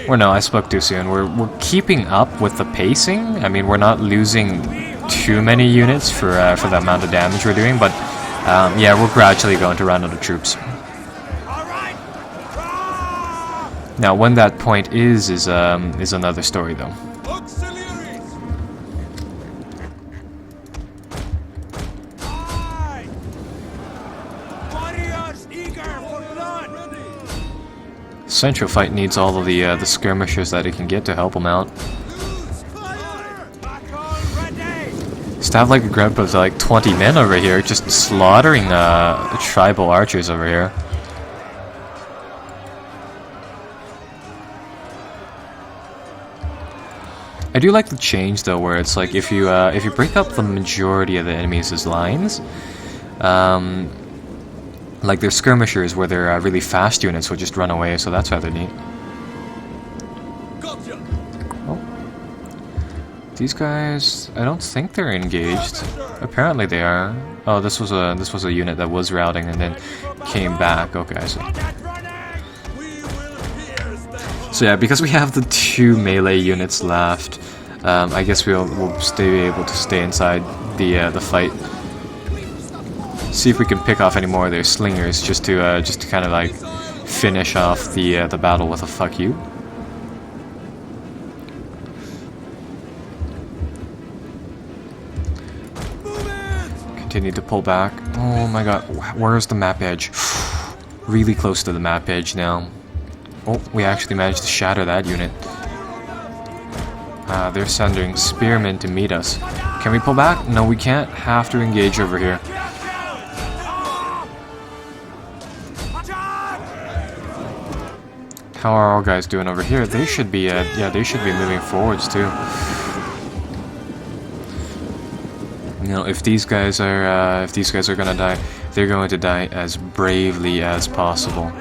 Or no, I spoke too soon. We're keeping up with the pacing. I mean, we're not losing too many units for the amount of damage we're doing, but yeah, we're gradually going to run out of troops. Now, when that point is another story, though. Central fight needs all of the skirmishers that it can get to help him out. Just have like a group of like 20 men over here, just slaughtering tribal archers over here. I do like the change though, where it's like if you break up the majority of the enemies' lines, like their skirmishers, where they're really fast units, will just run away. So that's rather neat. Oh. These guys, I don't think they're engaged. Apparently they are. Oh, this was a unit that was routing and then came back. Okay, I see. So yeah, because we have the 2 melee units left, I guess we'll be able to stay inside the fight. See if we can pick off any more of their slingers, just to kind of like finish off the battle with a fuck you. Continue to pull back. Oh my god, where's the map edge? Really close to the map edge now. Oh, we actually managed to shatter that unit. They're sending spearmen to meet us. Can we pull back? No, we can't. Have to engage over here. How are our guys doing over here? They should be, yeah, they should be moving forwards too. You know, if these guys are gonna die, they're going to die as bravely as possible.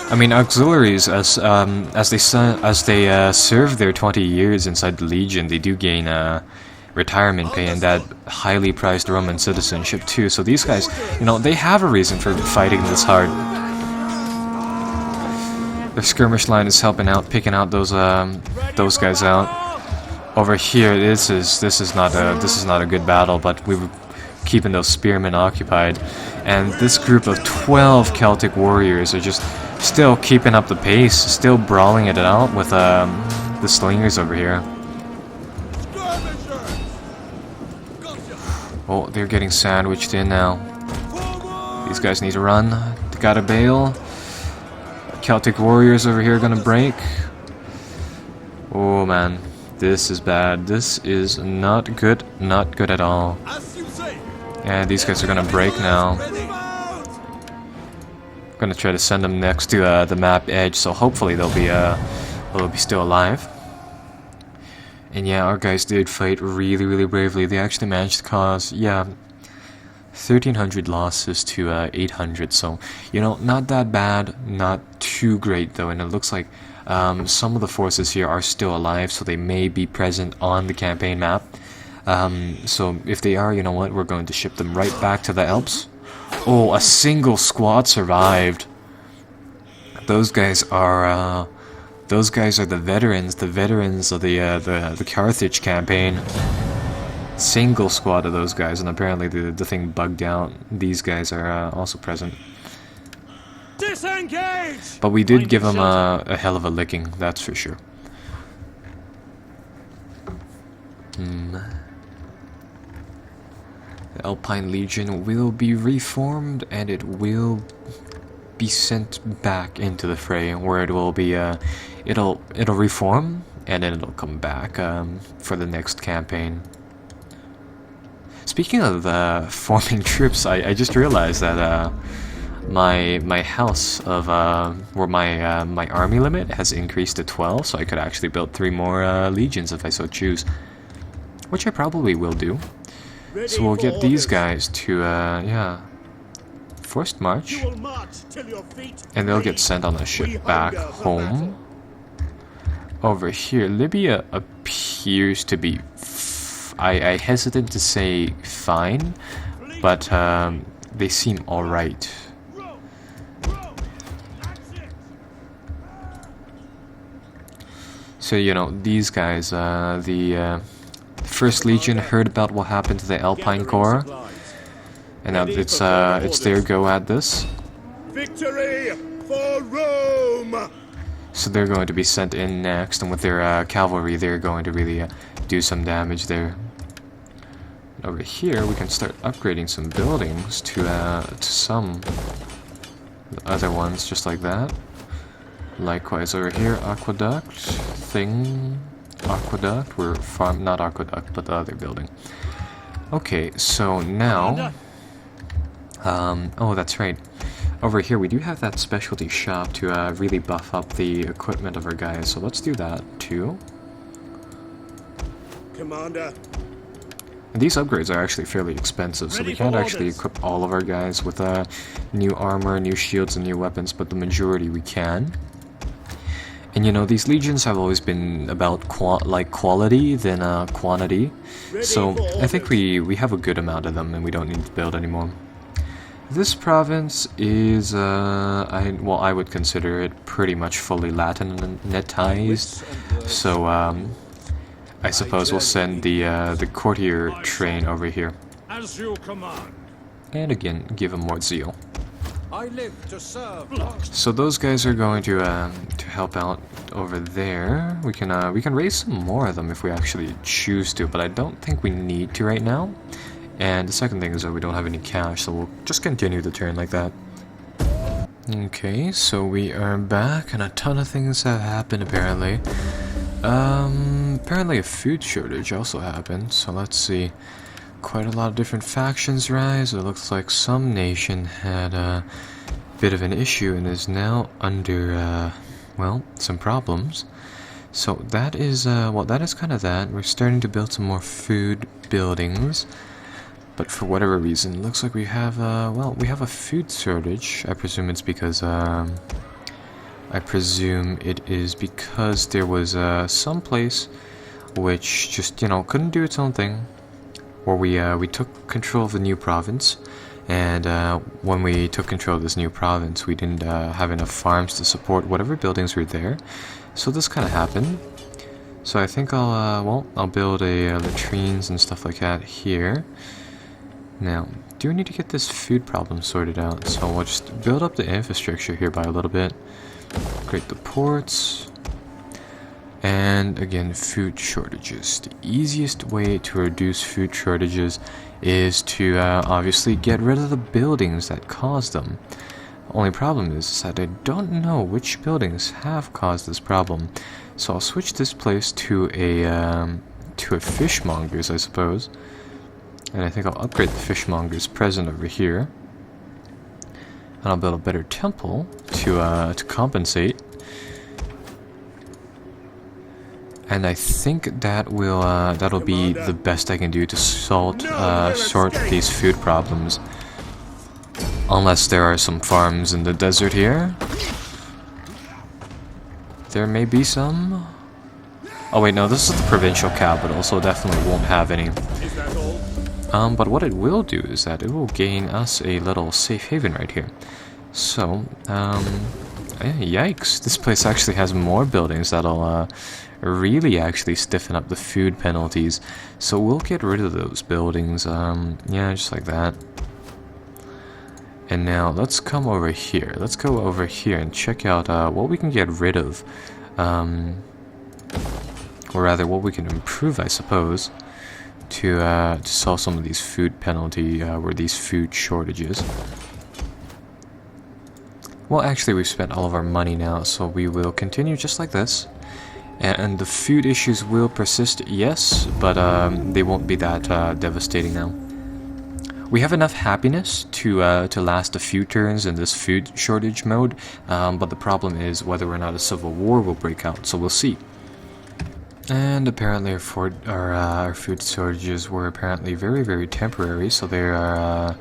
I mean, auxiliaries, as they serve their 20 years inside the Legion, they do gain retirement pay and that highly prized Roman citizenship too. So these guys, you know, they have a reason for fighting this hard. Their skirmish line is helping out, picking out those guys out. Over here, this is not a good battle, but we were keeping those spearmen occupied, and this group of 12 Celtic warriors are just still keeping up the pace, still brawling it out with the slingers over here. Oh, they're getting sandwiched in now. These guys need to run. They gotta bail. Celtic warriors over here gonna break. Oh man, this is bad. This is not good at all. And these guys are gonna break now. I'm gonna try to send them next to the map edge, so hopefully they'll be still alive. And yeah, our guys did fight really bravely. They actually managed to cause, yeah, 1,300 losses to 800. So, you know, not that bad, not too great though. And it looks like some of the forces here are still alive, so they may be present on the campaign map. So if they are, you know what, we're going to ship them right back to the Alps. Oh, a single squad survived. Those guys are the veterans of the Carthage campaign. Single squad of those guys, and apparently the thing bugged out. These guys are also present. Disengage! But we did give them a hell of a licking, that's for sure. The Alpine Legion will be reformed, and it will be sent back into the fray, where it will be it'll reform, and then it'll come back for the next campaign. Speaking of forming troops, I just realized that my house of where my army limit has increased to 12, so I could actually build 3 more legions if I so choose, which I probably will do. So we'll get these guys to yeah, forced march, and they'll get sent on a ship back home. Over here, Libya appears to be I hesitate to say fine, but they seem alright. So, you know, these guys, the First Legion heard about what happened to the Alpine Corps, and now it's their go at this. Victory for Rome! So they're going to be sent in next, and with their cavalry, they're going to really do some damage there. And over here, we can start upgrading some buildings to some other ones, just like that. Likewise, over here, aqueduct thing. Aqueduct, we're not aqueduct, but the other building. Okay, so now, oh, that's right. Over here, we do have that specialty shop to really buff up the equipment of our guys, so let's do that too. Commander. And these upgrades are actually fairly expensive, so we can't actually equip all of our guys with new armor, new shields, and new weapons, but the majority we can. And you know, these legions have always been about quality than quantity, so I think we have a good amount of them, and we don't need to build anymore. This province is, I would consider it pretty much fully Latinetized, so I suppose we'll send the courtier train over here. As you command. And again, give them more zeal. I live to serve. So those guys are going to help out over there. We can raise some more of them if we actually choose to, but I don't think we need to right now. And the second thing is that we don't have any cash, so we'll just continue the turn like that. Okay, so we are back, and a ton of things have happened apparently. Apparently a food shortage also happened, so let's see. Quite a lot of different factions rise. It looks like some nation had a bit of an issue and is now under, well, some problems. So that is, that is kind of that. We're starting to build some more food buildings. But for whatever reason, it looks like we have, we have a food shortage. I presume it's because, there was, some place which just, you know, couldn't do its own thing. Or we took control of the new province, and when we took control of this new province, we didn't have enough farms to support whatever buildings were there. So this kind of happened. So I think I'll build a latrines and stuff like that here. Now, do we need to get this food problem sorted out? So we'll just build up the infrastructure here by a little bit. Create the ports. And again, food shortages. The easiest way to reduce food shortages is to obviously get rid of the buildings that cause them. Only problem is that I don't know which buildings have caused this problem. So I'll switch this place to a fishmonger's, I suppose. And I think I'll upgrade the fishmonger's present over here. And I'll build a better temple to compensate. And I think that will that'll be the best I can do to sort these food problems. Unless there are some farms in the desert here. There may be some. Oh wait, no, this is the provincial capital, so definitely won't have any. But what it will do is that it will gain us a little safe haven right here. So, yikes, this place actually has more buildings that'll really actually stiffen up the food penalties. So we'll get rid of those buildings, yeah, just like that. And now let's come over here. Let's go over here and check out what we can get rid of. Or rather, what we can improve, I suppose, to solve some of these food penalty, or these food shortages. Well, actually, we've spent all of our money now, so we will continue just like this. And the food issues will persist, yes, but they won't be that devastating now. We have enough happiness to last a few turns in this food shortage mode, but the problem is whether or not a civil war will break out, so we'll see. And apparently our food shortages were apparently very, very temporary, so they are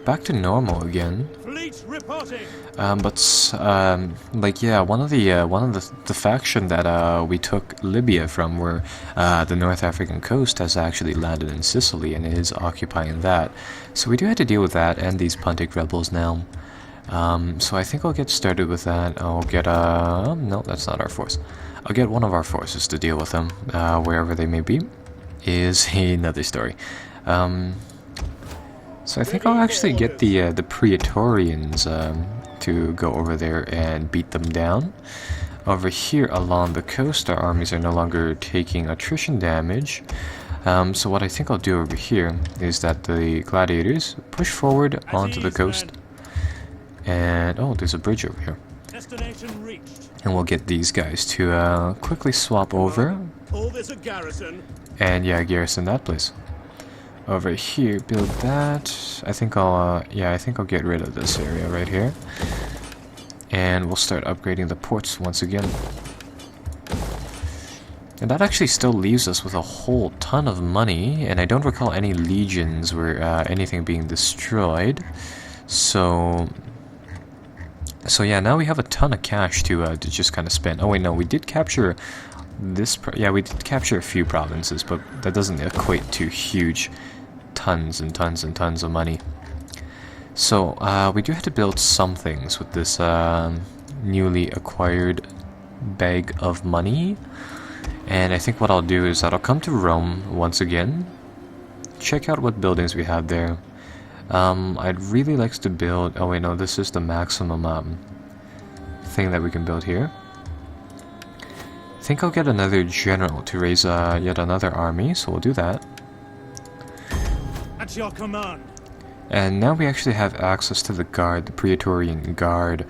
back to normal again. Fleet reporting. Like yeah, one of the faction that we took Libya from, where the North African coast, has actually landed in Sicily and is occupying that. So we do have to deal with that and these Pontic rebels now. So I think I'll get started with that. I'll get no, that's not our force. I'll get one of our forces to deal with them, wherever they may be. Is another story. So I think I'll actually get the Praetorians to go over there and beat them down. Over here along the coast, our armies are no longer taking attrition damage. So what I think I'll do over here is that the gladiators push forward onto the coast. And oh, there's a bridge over here. Destination reached. And we'll get these guys to quickly swap over. Call this a garrison. And yeah, garrison that place. Over here, build that. I think I'll get rid of this area right here. And we'll start upgrading the ports once again. And that actually still leaves us with a whole ton of money, and I don't recall any legions or anything being destroyed. So yeah, now we have a ton of cash to just kind of spend. Oh wait, no, we did capture this. We did capture a few provinces, but that doesn't equate to huge tons and tons and tons of money. So we do have to build some things with this newly acquired bag of money. And I think what I'll do is that I'll come to Rome once again, check out what buildings we have there. I'd really like to build... Oh wait, no, this is the maximum thing that we can build here. I think I'll get another general to raise yet another army, so we'll do that. At your command. And now we actually have access to the guard, the Praetorian Guard.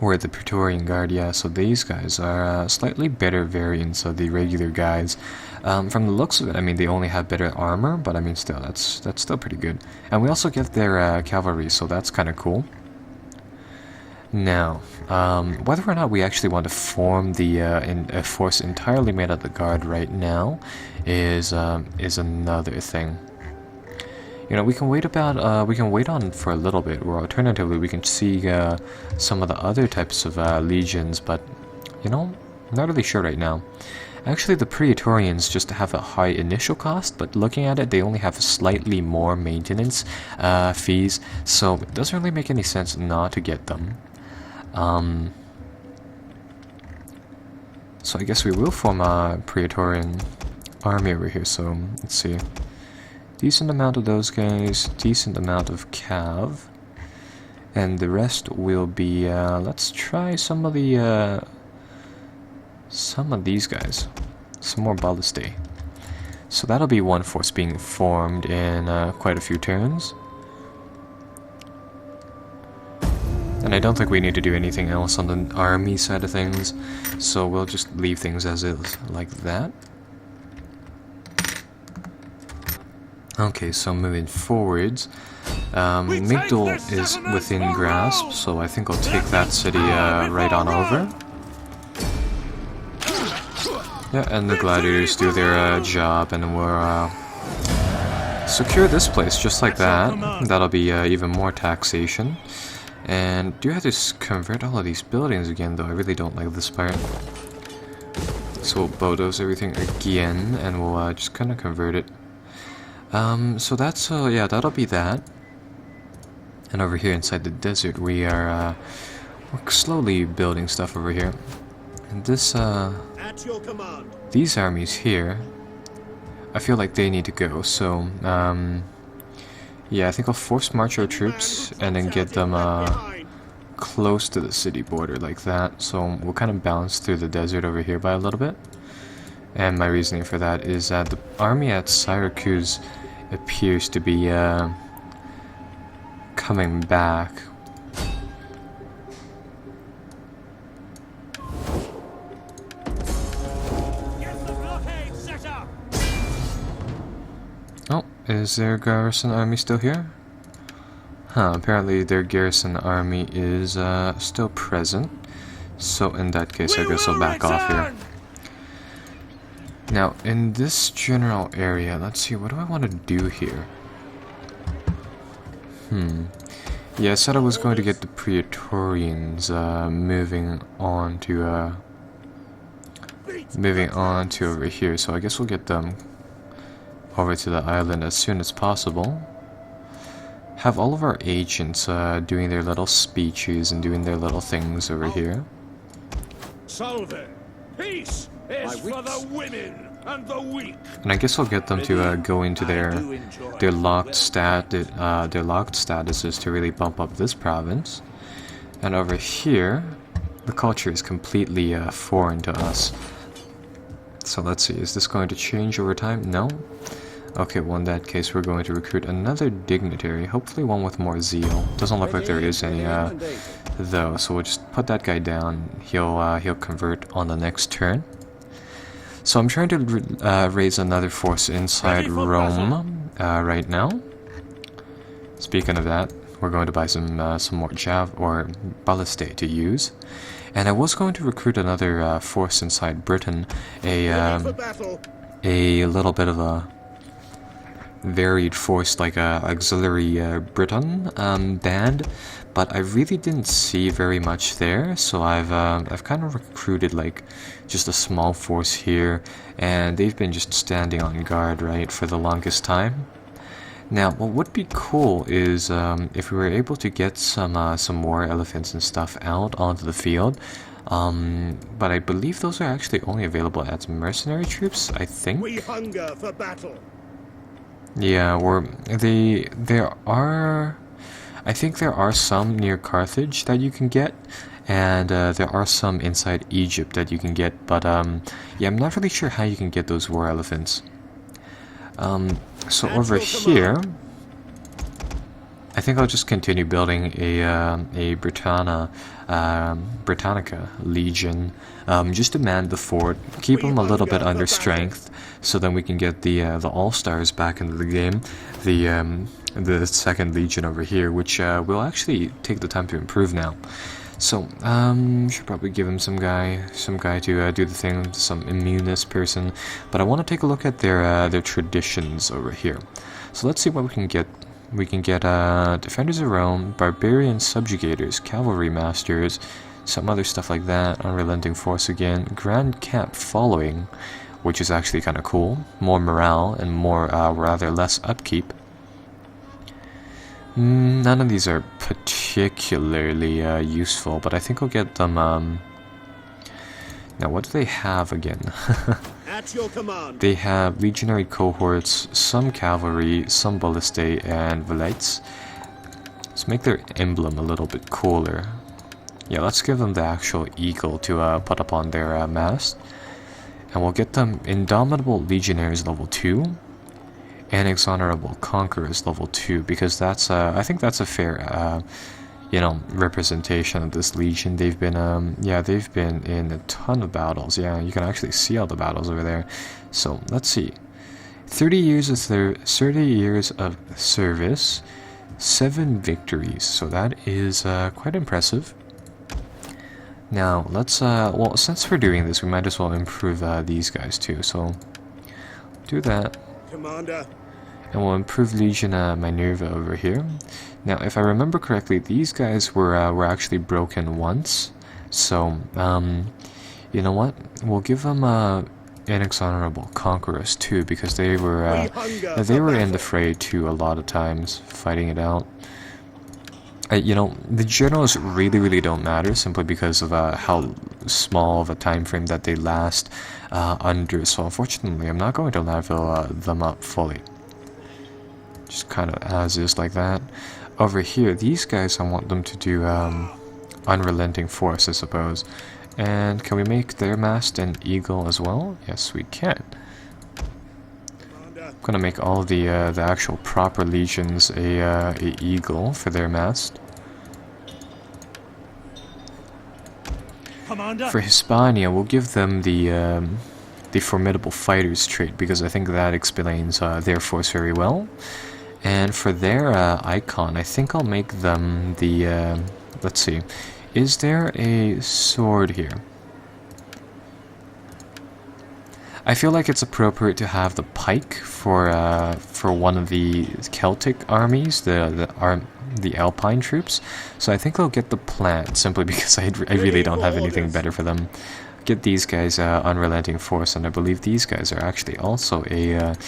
Or the Praetorian Guard, yeah, so these guys are slightly better variants of the regular guys. From the looks of it, I mean, they only have better armor, but I mean, still, that's still pretty good. And we also get their cavalry, so that's kind of cool. Now, whether or not we actually want to form a force entirely made of the guard right now is another thing. You know, we can wait on for a little bit, or alternatively we can see some of the other types of legions, but you know, I'm not really sure right now. Actually, the Praetorians just have a high initial cost, but looking at it, they only have slightly more maintenance fees, so it doesn't really make any sense not to get them. So I guess we will form a Praetorian army over here, so let's see. Decent amount of those guys, decent amount of cav, and the rest will be, let's try some of these guys, some more ballistae. So that'll be one force being formed in quite a few turns. And I don't think we need to do anything else on the army side of things, so we'll just leave things as is, like that. Okay, so moving forwards, Migdol is within grasp, so I think I'll take that city right on over. Yeah, and the gladiators do their job, and we'll secure this place just like that. That'll be even more taxation. And do have to convert all of these buildings again, though I really don't like this part. So we'll bulldoze everything again, and we'll just kind of convert it. So that's, yeah, that'll be that. And over here inside the desert, we're slowly building stuff over here. And this, At your command. these armies here, I feel like they need to go, so, yeah, I think I'll force march our troops and then get them, close to the city border like that. So we'll kind of bounce through the desert over here by a little bit. And my reasoning for that is that the army at Syracuse appears to be coming back. Get the blockade set up. Oh, is their garrison army still here? Huh, apparently their garrison army is still present. So in that case, I guess I'll back off here. Now, in this general area, let's see, what do I want to do here? Yeah, I said I was going to get the Praetorians moving on to over here, so I guess we'll get them over to the island as soon as possible. Have all of our agents doing their little speeches and doing their little things over here. Salve! Peace is for the women and the weak. And I guess I'll get them to go into their locked statuses to really bump up this province. And over here, the culture is completely foreign to us. So let's see, is this going to change over time? No? Okay, well in that case we're going to recruit another dignitary, hopefully one with more zeal. Doesn't look like there is any though, so we'll just put that guy down. He'll convert on the next turn. So I'm trying to raise another force inside Rome right now. Speaking of that, we're going to buy some more ballistae to use. And I was going to recruit another force inside Britain, a little bit of a varied force like a auxiliary Briton band, but I really didn't see very much there. So I've kind of recruited like just a small force here, and they've been just standing on guard, right, for the longest time. Now, what would be cool is if we were able to get some more elephants and stuff out onto the field. But I believe those are actually only available as mercenary troops, I think. We hunger for battle. Yeah, I think there are some near Carthage that you can get, and there are some inside Egypt that you can get, but yeah, I'm not really sure how you can get those war elephants. So over here, I think I'll just continue building a Britannica Legion, just to man the fort, keep them a little bit under strength, so then we can get the All-Stars back into the game, the second Legion over here, which we'll actually take the time to improve now. So, should probably give him some guy to do the thing, some immunist person. But I want to take a look at their traditions over here. So let's see what we can get. We can get defenders of Rome, barbarian subjugators, cavalry masters, some other stuff like that. Unrelenting force again, grand camp following, which is actually kind of cool. More morale and more rather less upkeep. None of these are particularly useful, but I think I'll get them. Now, what do they have again? At your command. They have legionary cohorts, some cavalry, some ballistae, and velites. Let's make their emblem a little bit cooler. Yeah, let's give them the actual eagle to put up on their mast. And we'll get them Indomitable Legionaries level 2. And Exonerable Conquerors level 2, because that's I think that's a fair representation of this legion. They've been they've been in a ton of battles. Yeah, you can actually see all the battles over there. So let's see, 30 years of service, 7 victories. So that is quite impressive. Now let's well, since we're doing this, we might as well improve these guys too. So do that. Commander. And we'll improve Legion Minerva over here. Now, if I remember correctly, these guys were actually broken once. So, you know what? We'll give them Inexonerable Conquerors too, because they were in the fray too a lot of times, fighting it out. The generals really don't matter, simply because of how small of a time frame that they last under. So unfortunately, I'm not going to level them up fully. Just kind of as is like that. Over here, these guys, I want them to do Unrelenting Force, I suppose. And can we make their mast an eagle as well? Yes, we can. I'm gonna make all the actual proper legions a eagle for their mast. Commander. For Hispania, we'll give them the Formidable Fighters trait, because I think that explains their force very well. And for their icon, I think I'll make them the, let's see, is there a sword here? I feel like it's appropriate to have the pike for one of the Celtic armies, the Alpine troops. So I think I'll get the plant, simply because I really don't have anything better for them. Get these guys unrelenting force, and I believe these guys are actually also a